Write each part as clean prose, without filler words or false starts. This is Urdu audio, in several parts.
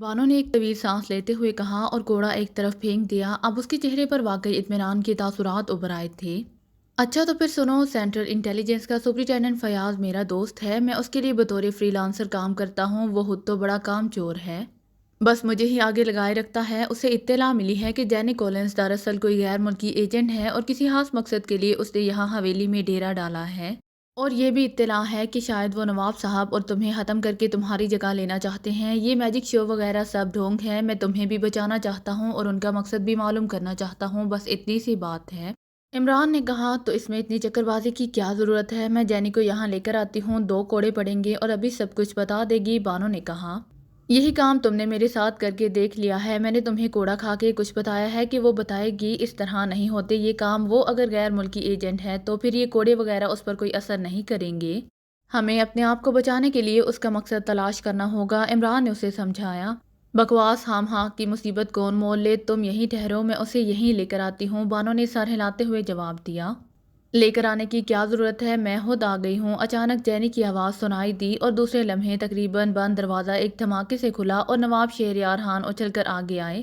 بانو نے ایک طویل سانس لیتے ہوئے کہا اور کوڑا ایک طرف پھینک دیا۔ اب اس کے چہرے پر واقعی اطمینان کے تاثرات ابھر آئے تھے۔ اچھا تو پھر سنو، سینٹرل انٹیلیجنس کا سپرنٹینڈنٹ فیاض میرا دوست ہے، میں اس کے لیے بطور فری لانسر کام کرتا ہوں۔ وہ خود تو بڑا کام چور ہے، بس مجھے ہی آگے لگائے رکھتا ہے۔ اسے اطلاع ملی ہے کہ جینی کولنز دراصل کوئی غیر ملکی ایجنٹ ہے اور کسی خاص مقصد کے لیے اس نے یہاں حویلی میں ڈیرا ڈالا ہے، اور یہ بھی اطلاع ہے کہ شاید وہ نواب صاحب اور تمہیں ختم کر کے تمہاری جگہ لینا چاہتے ہیں۔ یہ میجک شو وغیرہ سب ڈھونگ ہے، میں تمہیں بھی بچانا چاہتا ہوں اور ان کا مقصد بھی معلوم کرنا چاہتا ہوں، بس اتنی سی بات ہے۔ عمران نے کہا، تو اس میں اتنی چکر بازی کی کیا ضرورت ہے؟ میں جینی کو یہاں لے کر آتی ہوں، 2 کوڑے پڑیں گے اور ابھی سب کچھ بتا دے گی۔ بانو نے کہا، یہی کام تم نے میرے ساتھ کر کے دیکھ لیا ہے، میں نے تمہیں کوڑا کھا کے کچھ بتایا ہے کہ وہ بتائے گی، اس طرح نہیں ہوتے یہ کام۔ وہ اگر غیر ملکی ایجنٹ ہے تو پھر یہ کوڑے وغیرہ اس پر کوئی اثر نہیں کریں گے، ہمیں اپنے آپ کو بچانے کے لیے اس کا مقصد تلاش کرنا ہوگا۔ عمران نے اسے سمجھایا، بکواس ہام ہاں کی مصیبت کون مول لے، تم یہیں ٹھہرو، میں اسے یہیں لے کر آتی ہوں۔ بانو نے سر ہلاتے ہوئے جواب دیا، لے کر آنے کی کیا ضرورت ہے، میں خود آ گئی ہوں۔ اچانک جینی کی آواز سنائی دی اور دوسرے لمحے تقریباً بند دروازہ ایک دھماکے سے کھلا اور نواب شہریار خان اچھل کر آگے آئے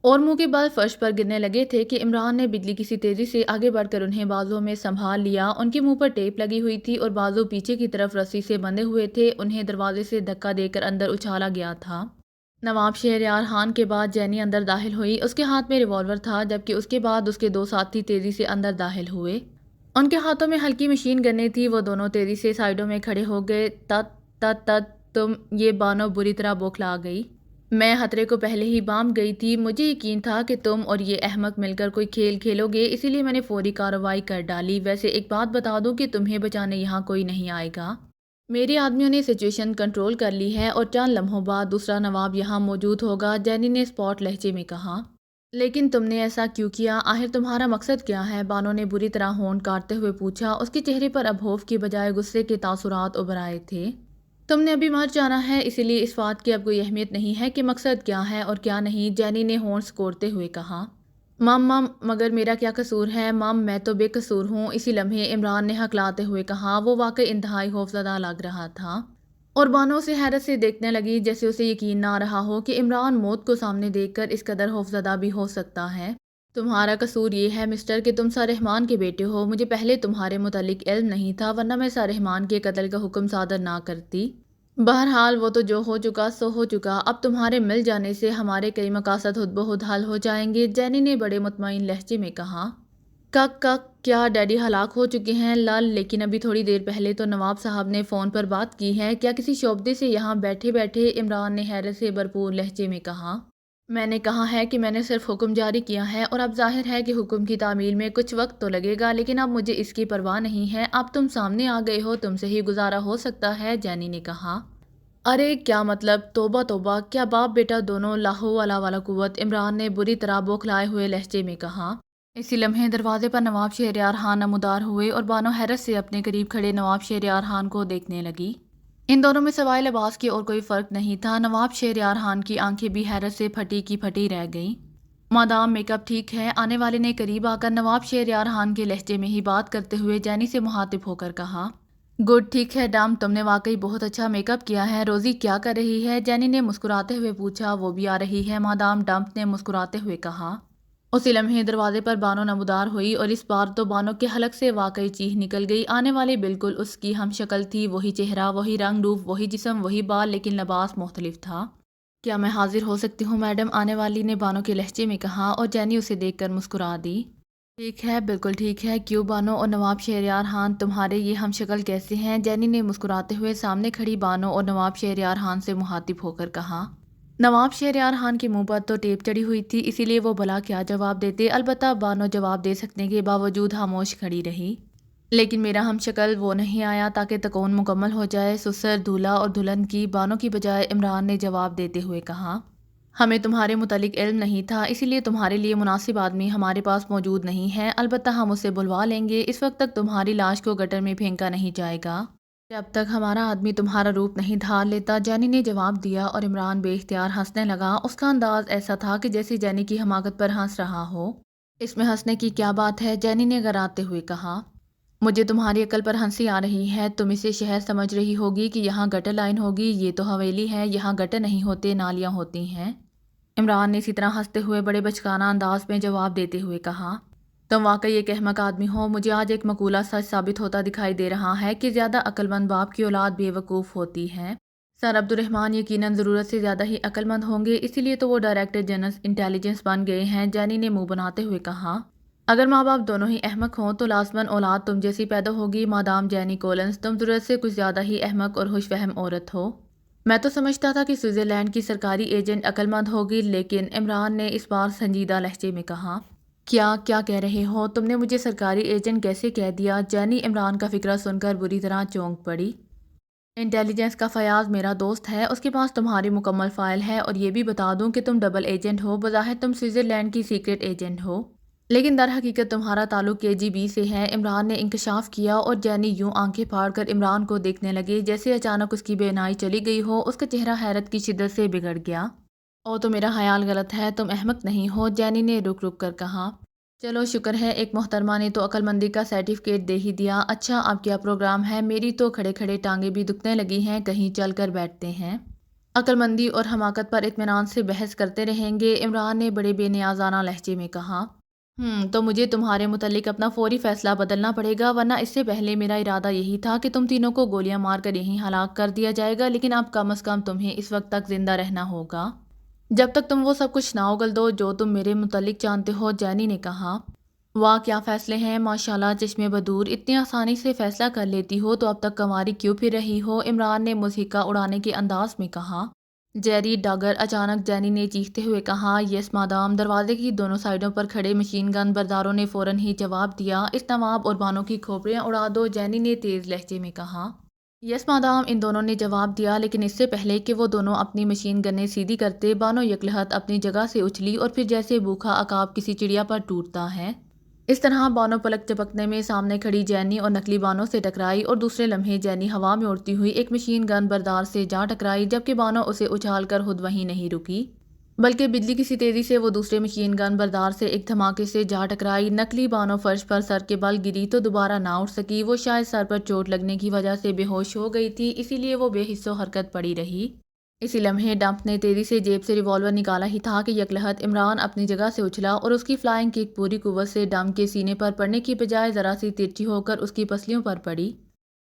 اور منہ کے بال فرش پر گرنے لگے تھے کہ عمران نے بجلی کی سی تیزی سے آگے بڑھ کر انہیں بازوؤں میں سنبھال لیا۔ ان کے منہ پر ٹیپ لگی ہوئی تھی اور بازو پیچھے کی طرف رسی سے بندھے ہوئے تھے، انہیں دروازے سے دھکا دے کر اندر اچھالا گیا تھا۔ نواب شہریار خان کے بعد جینی اندر داخل ہوئی، اس کے ہاتھ میں ریوالور تھا، جبکہ اس کے بعد اس کے 2 ساتھی تیزی سے اندر داخل ہوئے۔ ان کے ہاتھوں میں ہلکی مشین گنیں تھی، وہ دونوں تیزی سے سائیڈوں میں کھڑے ہو گئے۔ تت تت تت تم، یہ بانو بری طرح بوکھلا گئی، میں خطرے کو پہلے ہی بانپ گئی تھی، مجھے یقین تھا کہ تم اور یہ احمق مل کر کوئی کھیل کھیلو گے، اسی لیے میں نے فوری کارروائی کر ڈالی۔ ویسے ایک بات بتا دوں کہ تمہیں بچانے یہاں کوئی نہیں آئے گا، میرے آدمیوں نے سچویشن کنٹرول کر لی ہے اور چند لمحوں بعد دوسرا نواب یہاں موجود ہوگا، جینی نے اسپاٹ لہجے میں کہا۔ لیکن تم نے ایسا کیوں کیا؟ آخر تمہارا مقصد کیا ہے؟ بانو نے بری طرح ہونٹ کاٹتے ہوئے پوچھا، اس کے چہرے پر اب خوف کی بجائے غصے کے تاثرات ابھر آئے تھے۔ تم نے ابھی مر جانا ہے، اسی لیے اس بات کی اب کوئی اہمیت نہیں ہے کہ مقصد کیا ہے اور کیا نہیں، جینی نے ہونٹ کوڑتے ہوئے کہا۔ مم مگر میرا کیا قصور ہے؟ میں تو بے قصور ہوں، اسی لمحے عمران نے ہکلاتے ہوئے کہا۔ وہ واقعی انتہائی خوفزدہ لگ رہا تھا اور بانو اسے حیرت سے دیکھنے لگی، جیسے اسے یقین نہ رہا ہو کہ عمران موت کو سامنے دیکھ کر اس قدر خوفزدہ بھی ہو سکتا ہے۔ تمہارا قصور یہ ہے مسٹر کہ تم سر رحمان کے بیٹے ہو، مجھے پہلے تمہارے متعلق علم نہیں تھا، ورنہ میں سر رحمان کے قتل کا حکم صادر نہ کرتی۔ بہرحال وہ تو جو ہو چکا سو ہو چکا، اب تمہارے مل جانے سے ہمارے کئی مقاصد خود بخود حل ہو جائیں گے، جینی نے بڑے مطمئن لہجے میں کہا۔ کک، کیا ڈیڈی ہلاک ہو چکے ہیں؟ لال، لیکن ابھی تھوڑی دیر پہلے تو نواب صاحب نے فون پر بات کی ہے، کیا کسی شعبدے سے یہاں بیٹھے بیٹھے؟ عمران نے حیرت سے بھرپور لہجے میں کہا۔ میں نے کہا ہے کہ میں نے صرف حکم جاری کیا ہے اور اب ظاہر ہے کہ حکم کی تعمیل میں کچھ وقت تو لگے گا، لیکن اب مجھے اس کی پرواہ نہیں ہے، اب تم سامنے آ گئے ہو، تم سے ہی گزارا ہو سکتا ہے، جینی نے کہا۔ ارے کیا مطلب؟ توبہ توبہ، کیا باپ بیٹا دونوں؟ لا حول ولا قوت، عمران نے بری طرح بوکھلائے ہوئے لہجے میں کہا۔ اسی لمحے دروازے پر نواب شہریار خان نمودار ہوئے اور بانو حیرت سے اپنے قریب کھڑے نواب شہریار خان کو دیکھنے لگی۔ ان دونوں میں سوائے لباس کے اور کوئی فرق نہیں تھا۔ نواب شہریار خان کی آنکھیں بھی حیرت سے پھٹی کی پھٹی رہ گئیں۔ مادام میک اپ ٹھیک ہے؟ آنے والے نے قریب آ کر نواب شہریار خان کے لہجے میں ہی بات کرتے ہوئے جینی سے مخاطب ہو کر کہا۔ گڈ، ٹھیک ہے ڈم، تم نے واقعی بہت اچھا میک اپ کیا ہے۔ روزی کیا کر رہی ہے؟ جینی نے مسکراتے ہوئے پوچھا۔ وہ بھی آ رہی ہے مادام، ڈمپ نے مسکراتے ہوئے کہا۔ اسی لمحے دروازے پر بانو نمودار ہوئی اور اس بار تو بانو کے حلق سے واقعی چیخ نکل گئی۔ آنے والی بالکل اس کی ہم شکل تھی، وہی چہرہ، وہی رنگ روپ، وہی جسم، وہی بال، لیکن لباس مختلف تھا۔ کیا میں حاضر ہو سکتی ہوں میڈم؟ آنے والی نے بانو کے لہجے میں کہا اور جینی اسے دیکھ کر مسکرا دی۔ ٹھیک ہے، بالکل ٹھیک ہے۔ کیوں بانو اور نواب شہریار خان، تمہارے یہ ہم شکل کیسے ہیں؟ جینی نے مسکراتے ہوئے سامنے کھڑی بانو اور نواب شہریار خان سے مخاطب ہو کر کہا۔ نواب شہریار خان کے منہ پر تو ٹیپ چڑھی ہوئی تھی، اسی لیے وہ بھلا کیا جواب دیتے، البتہ بانو جواب دے سکنے کے باوجود خاموش کھڑی رہی۔ لیکن میرا ہم شکل وہ نہیں آیا تاکہ تکون مکمل ہو جائے، سسر، دولہا اور دلہن کی، بانو کی بجائے عمران نے جواب دیتے ہوئے کہا۔ ہمیں تمہارے متعلق علم نہیں تھا، اسی لیے تمہارے لیے مناسب آدمی ہمارے پاس موجود نہیں ہے، البتہ ہم اسے بلوا لیں گے، اس وقت تک تمہاری لاش کو گٹر میں پھینکا نہیں جائے گا جب تک ہمارا آدمی تمہارا روپ نہیں ڈھال لیتا، جینی نے جواب دیا اور عمران بے اختیار ہنسنے لگا۔ اس کا انداز ایسا تھا کہ جیسے جینی کی حماقت پر ہنس رہا ہو۔ اس میں ہنسنے کی کیا بات ہے؟ جینی نے گراتے ہوئے کہا۔ مجھے تمہاری عقل پر ہنسی آ رہی ہے، تم اسے شہر سمجھ رہی ہوگی کہ یہاں گٹر لائن ہوگی، یہ تو حویلی ہے، یہاں گٹر نہیں ہوتے، نالیاں ہوتی ہیں۔ عمران نے اسی طرح ہنستے ہوئے بڑے بچکانہ انداز میں جواب دیتے ہوئے کہا، تم واقعی ایک احمق آدمی ہو، مجھے آج ایک مقولہ سچ ثابت ہوتا دکھائی دے رہا ہے کہ زیادہ عقل مند باپ کی اولاد بے وقوف ہوتی ہے۔ سر عبد الرحمن یقیناً ضرورت سے زیادہ ہی عقل مند ہوں گے، اسی لیے تو وہ ڈائریکٹر جنرل انٹیلیجنس بن گئے ہیں، جینی نے منہ بناتے ہوئے کہا۔ اگر ماں باپ دونوں ہی احمق ہوں تو لازماً اولاد تم جیسی پیدا ہوگی۔ مادام جینی کولنز، تم ضرورت سے کچھ زیادہ ہی احمق اور ہوش فہم عورت ہو۔ میں تو سمجھتا تھا کہ سوئٹزرلینڈ کی سرکاری ایجنٹ عقل مند ہوگی، لیکن عمران نے اس بار سنجیدہ لہجے میں کہا، کیا کہہ رہے ہو؟ تم نے مجھے سرکاری ایجنٹ کیسے کہہ دیا؟ جینی عمران کا فقرہ سن کر بری طرح چونک پڑی۔ انٹیلیجنس کا فیاض میرا دوست ہے، اس کے پاس تمہاری مکمل فائل ہے، اور یہ بھی بتا دوں کہ تم ڈبل ایجنٹ ہو، بظاہر تم سوئٹزرلینڈ کی سیکرٹ ایجنٹ ہو، لیکن در حقیقت تمہارا تعلق KGB سے ہے۔ عمران نے انکشاف کیا اور جینی یوں آنکھیں پھاڑ کر عمران کو دیکھنے لگے جیسے اچانک اس کی بینائی چلی گئی ہو، اس کا چہرہ حیرت کی شدت سے بگڑ گیا۔ او تو میرا خیال غلط ہے، تم احمق نہیں ہو، جینی نے رک رک کر کہا۔ چلو شکر ہے، ایک محترمہ نے تو عقل مندی کا سرٹیفکیٹ دے ہی دیا۔ اچھا اب کیا پروگرام ہے؟ میری تو کھڑے کھڑے ٹانگیں بھی دکھنے لگی ہیں، کہیں چل کر بیٹھتے ہیں۔ عقل مندی اور حماقت پر اطمینان سے بحث کرتے رہیں گے، عمران نے بڑے بے نیازانہ لہجے میں کہا۔ تو مجھے تمہارے متعلق اپنا فوری فیصلہ بدلنا پڑے گا، ورنہ اس سے پہلے میرا ارادہ یہی تھا کہ تم تینوں کو گولیاں مار کر یہیں ہلاک کر دیا جائے گا، لیکن اب کم از کم تمہیں اس وقت تک زندہ رہنا ہوگا جب تک تم وہ سب کچھ نہ اگل دو جو تم میرے متعلق جانتے ہو، جینی نے کہا۔ واہ کیا فیصلے ہیں، ماشاءاللہ چشمے بدور، اتنی آسانی سے فیصلہ کر لیتی ہو تو اب تک کنواری کیوں پھر رہی ہو؟ عمران نے مضحکہ اڑانے کے انداز میں کہا۔ جیری ڈاگر، اچانک جینی نے چیختے ہوئے کہا۔ یس مادام، دروازے کی دونوں سائڈوں پر کھڑے مشین گن برداروں نے فوراً ہی جواب دیا۔ اس نواب اور بانوں کی کھوپڑیاں اڑا دو، جینی نے تیز لہجے میں کہا۔ یس مادام، ان دونوں نے جواب دیا، لیکن اس سے پہلے کہ وہ دونوں اپنی مشین گنیں سیدھی کرتے، بانو یکلہت اپنی جگہ سے اچھلی اور پھر جیسے بھوکھا عقاب کسی چڑیا پر ٹوٹتا ہے، اس طرح بانو پلک جھپکنے میں سامنے کھڑی جینی اور نکلی بانو سے ٹکرائی، اور دوسرے لمحے جینی ہوا میں اڑتی ہوئی ایک مشین گن بردار سے جا ٹکرائی، جبکہ بانو اسے اچھال کر خود وہیں نہیں رکی بلکہ بجلی کی سی تیزی سے وہ دوسرے مشین گن بردار سے ایک دھماکے سے جا ٹکرائی۔ نکلی بانو فرش پر سر کے بل گری تو دوبارہ نہ اٹھ سکی، وہ شاید سر پر چوٹ لگنے کی وجہ سے بے ہوش ہو گئی تھی، اسی لیے وہ بے حس و حرکت پڑی رہی۔ اسی لمحے ڈمپ نے تیزی سے جیب سے ریوالور نکالا ہی تھا کہ یکلہت عمران اپنی جگہ سے اچھلا اور اس کی فلائنگ کک پوری قوت سے ڈمپ کے سینے پر پڑنے کی بجائے ذرا سی ترچھی ہو کر اس کی پسلیوں پر پڑی،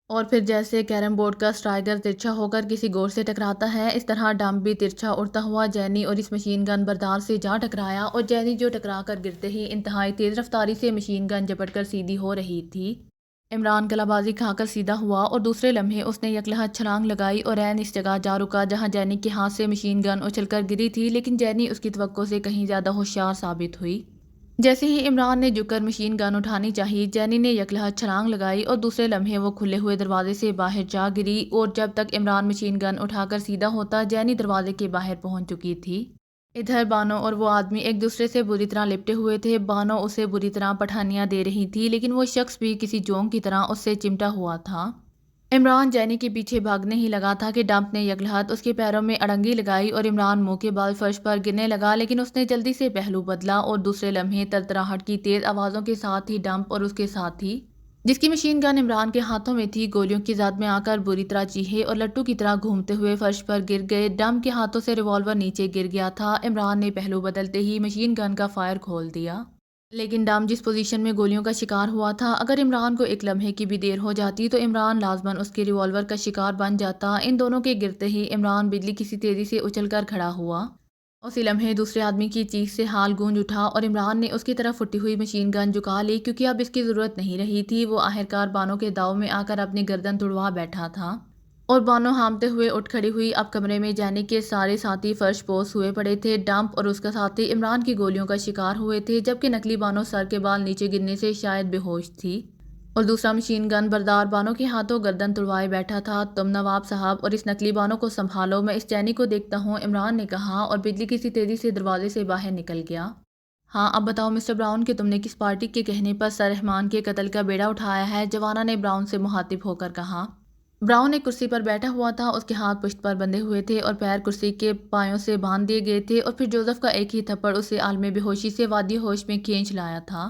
اور پھر جیسے کیرم بورڈ کا اسٹرائیکر ترچھا ہو کر کسی گور سے ٹکراتا ہے، اس طرح ڈمپ بھی ترچھا اڑتا ہوا جینی اور اس مشین گن بردار سے جا ٹکرایا، اور جینی جو ٹکرا کر گرتے ہی انتہائی تیز رفتاری سے مشین گن جپٹ کر سیدھی ہو رہی تھی۔ عمران کلا بازی کھا کر سیدھا ہوا اور دوسرے لمحے اس نے یکلہت چھلانگ لگائی اور عین اس جگہ جا رکا جہاں جینی کے ہاتھ سے مشین گن اچھل کر گری تھی، لیکن جینی اس کی توقع سے کہیں زیادہ ہوشیار ثابت ہوئی۔ جیسے ہی عمران نے جھک کر مشین گن اٹھانی چاہی، جینی نے یکلہت چھلانگ لگائی اور دوسرے لمحے وہ کھلے ہوئے دروازے سے باہر جا گری، اور جب تک عمران مشین گن اٹھا کر سیدھا ہوتا، جینی دروازے کے باہر پہنچ چکی تھی۔ ادھر بانو اور وہ آدمی ایک دوسرے سے بری طرح لپٹے ہوئے تھے، بانو اسے بری طرح پٹھانیاں دے رہی تھی، لیکن وہ شخص بھی کسی جونگ کی طرح اس سے چمٹا ہوا تھا۔ عمران جینی کے پیچھے بھاگنے ہی لگا تھا کہ ڈمپ نے یکلہت اس کے پیروں میں اڑنگی لگائی اور عمران منہ کے بال فرش پر گرنے لگا، لیکن اس نے جلدی سے پہلو بدلا اور دوسرے لمحے ترتراہٹ کی تیز آوازوں کے ساتھ ہی ڈمپ اور اس کے ساتھی جس کی مشین گن عمران کے ہاتھوں میں تھی، گولیوں کی زد میں آ کر بری طرح چیخے اور لٹو کی طرح گھومتے ہوئے فرش پر گر گئے۔ ڈمپ کے ہاتھوں سے ریوالور نیچے گر گیا تھا، عمران نے پہلو بدلتے ہی مشین گن کا فائر کھول دیا، لیکن ڈمپ جس پوزیشن میں گولیوں کا شکار ہوا تھا، اگر عمران کو ایک لمحے کی بھی دیر ہو جاتی تو عمران لازماً اس کے ریوالور کا شکار بن جاتا۔ ان دونوں کے گرتے ہی عمران بجلی کی سی تیزی سے اچھل کر کھڑا ہوا، اسی لمحے دوسرے آدمی کی چیخ سے حال گونج اٹھا اور عمران نے اس کی طرف اٹھی ہوئی مشین گن جھکا لی، کیونکہ اب اس کی ضرورت نہیں رہی تھی۔ وہ آخرکار بانو کے داؤ میں آ کر اپنی گردن تڑوا بیٹھا تھا، اور بانو ہامتے ہوئے اٹھ کھڑی ہوئی۔ اب کمرے میں جینی کے سارے ساتھی فرش پوش ہوئے پڑے تھے، ڈمپ اور اس کا ساتھی عمران کی گولیوں کا شکار ہوئے تھے، جبکہ نکلی بانو سر کے بال نیچے گرنے سے شاید بے ہوش تھی، اور دوسرا مشین گن بردار بانو کے ہاتھوں گردن تڑوائے بیٹھا تھا۔ تم نواب صاحب اور اس نکلی بانو کو سنبھالو، میں اس جینی کو دیکھتا ہوں، عمران نے کہا، اور بجلی کی سی تیزی سے دروازے سے باہر نکل گیا۔ ہاں اب بتاؤ مسٹر براؤن کہ تم نے کس پارٹی کے کہنے پر سر رحمان کے قتل کا بیڑا اٹھایا ہے؟ جوانا نے براؤن سے مخاطب ہو کر کہا۔ براؤن ایک کرسی پر بیٹھا ہوا تھا، اس کے ہاتھ پشت پر بندھے ہوئے تھے اور پیر کرسی کے پایوں سے باندھ دیے گئے تھے، اور پھر جوزف کا ایک ہی تھپڑ اسے عالم بے ہوشی سے وادی ہوش میں کھینچ لایا تھا۔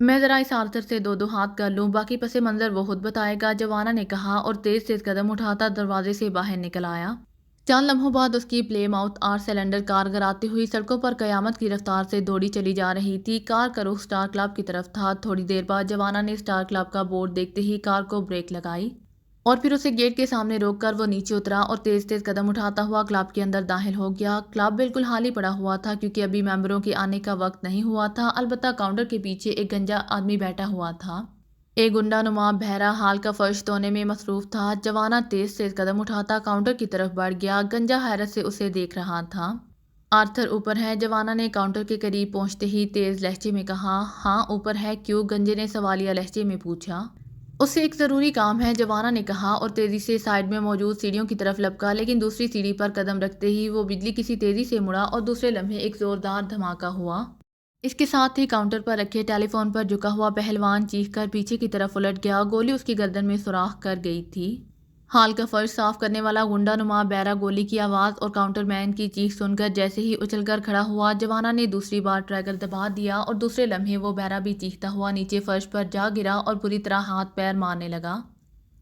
میں ذرا اس آرتھر سے دو دو ہاتھ کر لوں، باقی پس منظر وہ خود بتائے گا، جوانا نے کہا اور تیز تیز قدم اٹھاتا دروازے سے باہر نکل آیا۔ چند لمحوں بعد اس کی پلے موتھ آر سلنڈر کار گراتی ہوئی سڑکوں پر قیامت کی رفتار سے دوڑی چلی جا رہی تھی۔ کار کا رخ اسٹار کلب کی طرف تھا۔ تھوڑی دیر بعد جوانا نے اسٹار کلب کا بورڈ دیکھتے ہی کار کو بریک لگائی اور پھر اسے گیٹ کے سامنے روک کر وہ نیچے اترا اور تیز تیز قدم اٹھاتا ہوا کلب کے اندر داخل ہو گیا۔ کلب بالکل خالی پڑا ہوا تھا کیونکہ ابھی ممبروں کے آنے کا وقت نہیں ہوا تھا، البتہ کاؤنٹر کے پیچھے ایک گنجا آدمی بیٹھا ہوا تھا۔ ایک گنڈا نما بہرا حال کا فرش دھونے میں مصروف تھا۔ جوانا تیز تیز قدم اٹھاتا کاؤنٹر کی طرف بڑھ گیا۔ گنجا حیرت سے اسے دیکھ رہا تھا۔ آرتھر اوپر ہے؟ جوانا نے کاؤنٹر کے قریب پہنچتے ہی تیز لہجے میں کہا۔ ہاں اوپر ہے، کیوں؟ گنجے نے سوالیہ لہجے میں پوچھا۔ اس سے ایک ضروری کام ہے، جوانا نے کہا اور تیزی سے سائیڈ میں موجود سیڑھیوں کی طرف لپکا، لیکن دوسری سیڑھی پر قدم رکھتے ہی وہ بجلی کسی تیزی سے مڑا اور دوسرے لمحے ایک زوردار دھماکہ ہوا۔ اس کے ساتھ ہی کاؤنٹر پر رکھے ٹیلی فون پر جھکا ہوا پہلوان چیخ کر پیچھے کی طرف الٹ گیا۔ گولی اس کی گردن میں سوراخ کر گئی تھی۔ ہال کا فرش صاف کرنے والا گنڈا نما بہرا گولی کی آواز اور کاؤنٹر مین کی چیخ سن کر جیسے ہی اچھل کر کھڑا ہوا، جوانا نے دوسری بار ٹریگر دبا دیا اور دوسرے لمحے وہ بہرا بھی چیختا ہوا نیچے فرش پر جا گرا اور بری طرح ہاتھ پیر مارنے لگا۔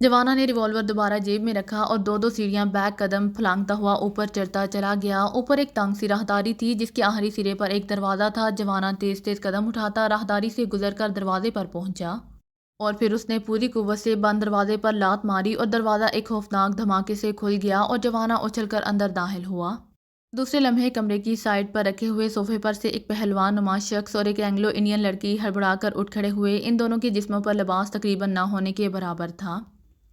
جوانا نے ریوالور دوبارہ جیب میں رکھا اور دو دو سیڑھیاں بیک قدم پھلانگتا ہوا اوپر چڑھتا چلا گیا۔ اوپر ایک تنگ سی راہداری تھی جس کے آخری سرے پر ایک دروازہ تھا۔ جوانا تیز تیز قدم اٹھاتا راہداری سے گزر کر دروازے پر پہنچا اور پھر اس نے پوری قوت سے بند دروازے پر لات ماری اور دروازہ ایک خوفناک دھماکے سے کھل گیا اور جوانا اچھل کر اندر داخل ہوا۔ دوسرے لمحے کمرے کی سائیڈ پر رکھے ہوئے صوفے پر سے ایک پہلوان نما شخص اور ایک اینگلو انڈین لڑکی ہڑبڑا کر اٹھ کھڑے ہوئے۔ ان دونوں کے جسموں پر لباس تقریباً نہ ہونے کے برابر تھا۔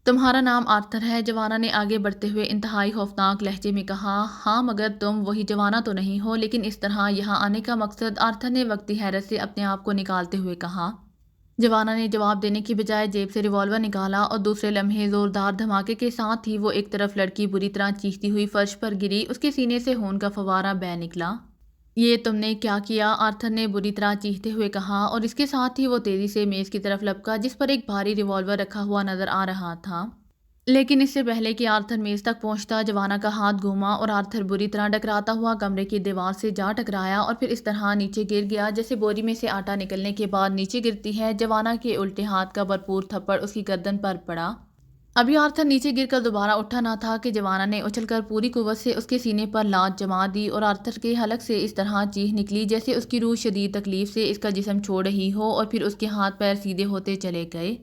تمہارا نام آرتھر ہے؟ جوانا نے آگے بڑھتے ہوئے انتہائی خوفناک لہجے میں کہا۔ ہاں مگر تم وہی جوانا تو نہیں ہو؟ لیکن اس طرح یہاں آنے کا مقصد؟ آرتھر نے وقتی حیرت سے اپنے آپ کو نکالتے ہوئے کہا۔ جوانا نے جواب دینے کی بجائے جیب سے ریوالور نکالا اور دوسرے لمحے زوردار دھماکے کے ساتھ ہی وہ ایک طرف لڑکی بری طرح چیختی ہوئی فرش پر گری، اس کے سینے سے خون کا فوارہ بہہ نکلا۔ یہ تم نے کیا کیا؟ آرتھر نے بری طرح چیختے ہوئے کہا اور اس کے ساتھ ہی وہ تیزی سے میز کی طرف لپکا جس پر ایک بھاری ریوالور رکھا ہوا نظر آ رہا تھا۔ لیکن اس سے پہلے کہ آرتھر میز تک پہنچتا، جوانا کا ہاتھ گھوما اور آرتھر بری طرح ٹکراتا ہوا کمرے کی دیوار سے جا ٹکرایا اور پھر اس طرح نیچے گر گیا جیسے بوری میں سے آٹا نکلنے کے بعد نیچے گرتی ہے۔ جوانا کے الٹے ہاتھ کا بھرپور تھپڑ اس کی گردن پر پڑا۔ ابھی آرتھر نیچے گر کر دوبارہ اٹھا نہ تھا کہ جوانا نے اچھل کر پوری قوت سے اس کے سینے پر لات جما دی اور آرتھر کے حلق سے اس طرح چیخ نکلی جیسے اس کی روح شدید تکلیف سے اس کا جسم چھوڑ رہی ہو اور پھر اس کے ہاتھ پیر سیدھے ہوتے چلے گئے۔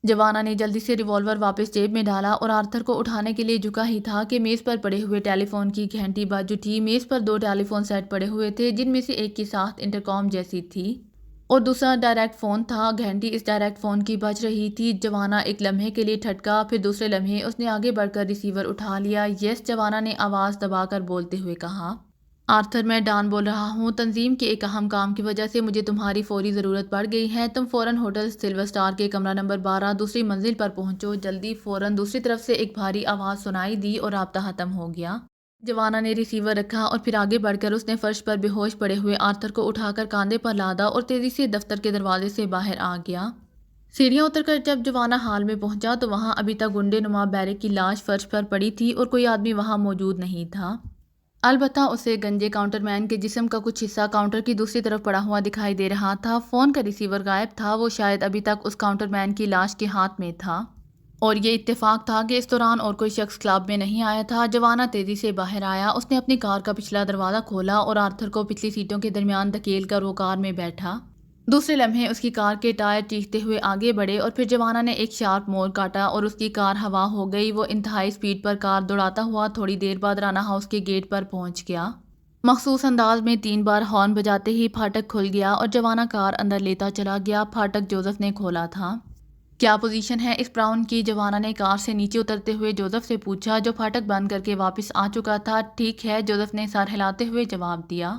جوانا نے جلدی سے ریوالور واپس جیب میں ڈالا اور آرتھر کو اٹھانے کے لیے جھکا ہی تھا کہ میز پر پڑے ہوئے ٹیلی فون کی گھنٹی بج اٹھی۔ میز پر دو ٹیلی فون سیٹ پڑے ہوئے تھے جن میں سے ایک کے ساتھ انٹرکام جیسی تھی اور دوسرا ڈائریکٹ فون تھا۔ گھنٹی اس ڈائریکٹ فون کی بج رہی تھی۔ جوانا ایک لمحے کے لیے ٹھٹکا، پھر دوسرے لمحے اس نے آگے بڑھ کر ریسیور اٹھا لیا۔ یس، جوانا نے آواز دبا کر بولتے ہوئے کہا۔ آرتھر، میں ڈان بول رہا ہوں۔ تنظیم کے ایک اہم کام کی وجہ سے مجھے تمہاری فوری ضرورت پڑ گئی ہے۔ تم فوراً ہوٹل سلور سٹار کے کمرہ نمبر 12 دوسری منزل پر پہنچو، جلدی فوراً۔ دوسری طرف سے ایک بھاری آواز سنائی دی اور رابطہ ختم ہو گیا۔ جوانا نے ریسیور رکھا اور پھر آگے بڑھ کر اس نے فرش پر بے ہوش پڑے ہوئے آرتھر کو اٹھا کر کاندھے پر لادا اور تیزی سے دفتر کے دروازے سے باہر آ گیا۔ سیڑھیاں اتر کر جب جوانا ہال میں پہنچا تو وہاں ابھی تک گنڈے نما بہرے کی لاش فرش پر پڑی تھی اور کوئی آدمی وہاں موجود نہیں تھا۔ البتہ اسے گنجے کاؤنٹر مین کے جسم کا کچھ حصہ کاؤنٹر کی دوسری طرف پڑا ہوا دکھائی دے رہا تھا۔ فون کا ریسیور غائب تھا، وہ شاید ابھی تک اس کاؤنٹر مین کی لاش کے ہاتھ میں تھا اور یہ اتفاق تھا کہ اس دوران اور کوئی شخص کلب میں نہیں آیا تھا۔ جوانا تیزی سے باہر آیا، اس نے اپنی کار کا پچھلا دروازہ کھولا اور آرتھر کو پچھلی سیٹوں کے درمیان دھکیل کر وہ کار میں بیٹھا۔ دوسرے لمحے اس کی کار کے ٹائر چیختے ہوئے آگے بڑھے اور پھر جوانا نے ایک شارپ موڑ کاٹا اور اس کی کار ہوا ہو گئی۔ وہ انتہائی سپیڈ پر کار دوڑاتا ہوا تھوڑی دیر بعد رانا ہاؤس کے گیٹ پر پہنچ گیا۔ مخصوص انداز میں 3 بار ہارن بجاتے ہی پھاٹک کھل گیا اور جوانا کار اندر لیتا چلا گیا۔ پھاٹک جوزف نے کھولا تھا۔ کیا پوزیشن ہے اس براؤن کی؟ جوانا نے کار سے نیچے اترتے ہوئے جوزف سے پوچھا جو پھاٹک بند کر کے واپس آ چکا تھا۔ ٹھیک ہے، جوزف نے سر ہلاتے ہوئے جواب دیا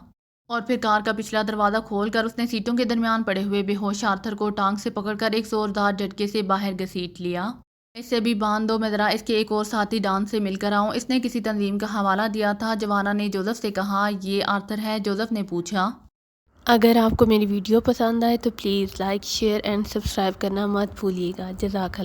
اور پھر کار کا پچھلا دروازہ کھول کر اس نے سیٹوں کے درمیان پڑے ہوئے بے ہوش آرتھر کو ٹانگ سے پکڑ کر ایک زوردار جھٹکے سے باہر گھسیٹ لیا۔ اسے بھی باندھ دو، میں ذرا اس کے ایک اور ساتھی ڈان سے مل کر آؤں۔ اس نے کسی تنظیم کا حوالہ دیا تھا۔ جوانا نے جوزف سے کہا۔ یہ آرتھر ہے؟ جوزف نے پوچھا۔ اگر آپ کو میری ویڈیو پسند آئے تو please like, share and subscribe کرنا مت بھولیے گا۔ جزاک اللہ۔